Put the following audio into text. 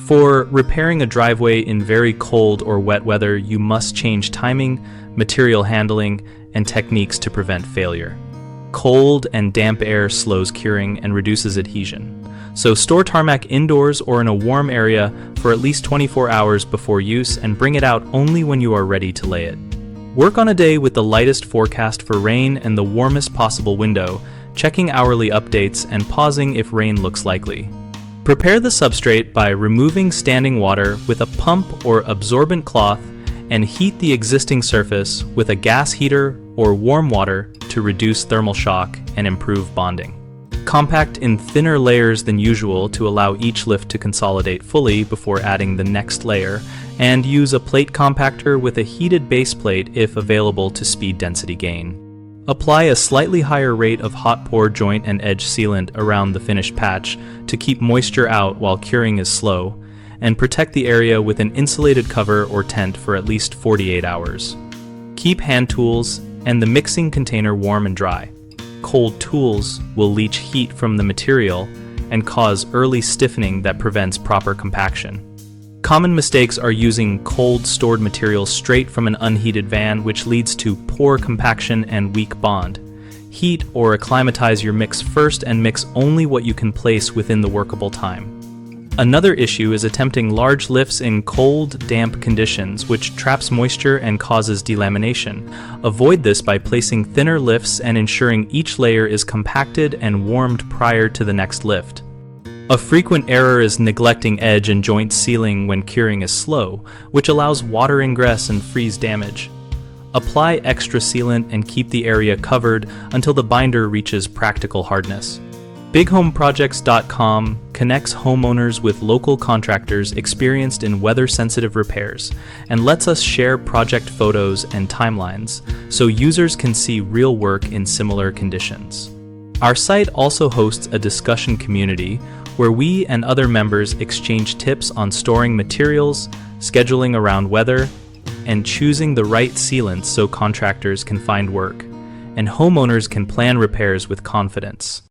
For repairing a driveway in very cold or wet weather, you must change timing, material handling, and techniques to prevent failure. Cold and damp air slows curing and reduces adhesion. So store Tarmac indoors or in a warm area for at least 24 hours before use and bring it out only when you are ready to lay it. Work on a day with the lightest forecast for rain and the warmest possible window, checking hourly updates and pausing if rain looks likely. Prepare the substrate by removing standing water with a pump or absorbent cloth and heat the existing surface with a gas heater or warm water to reduce thermal shock and improve bonding. Compact in thinner layers than usual to allow each lift to consolidate fully before adding the next layer, and use a plate compactor with a heated base plate if available to speed density gain. Apply a slightly higher rate of hot pour joint and edge sealant around the finished patch to keep moisture out while curing is slow, and protect the area with an insulated cover or tent for at least 48 hours. Keep hand tools and the mixing container warm and dry. Cold tools will leach heat from the material and cause early stiffening that prevents proper compaction. Common mistakes are using cold stored material straight from an unheated van, which leads to poor compaction and weak bond. Heat or acclimatize your mix first and mix only what you can place within the workable time. Another issue is attempting large lifts in cold, damp conditions, which traps moisture and causes delamination. Avoid this by placing thinner lifts and ensuring each layer is compacted and warmed prior to the next lift. A frequent error is neglecting edge and joint sealing when curing is slow, which allows water ingress and freeze damage. Apply extra sealant and keep the area covered until the binder reaches practical hardness. BigHomeProjects.com connects homeowners with local contractors experienced in weather-sensitive repairs and lets us share project photos and timelines so users can see real work in similar conditions. Our site also hosts a discussion community where we and other members exchange tips on storing materials, scheduling around weather, and choosing the right sealants so contractors can find work, and homeowners can plan repairs with confidence.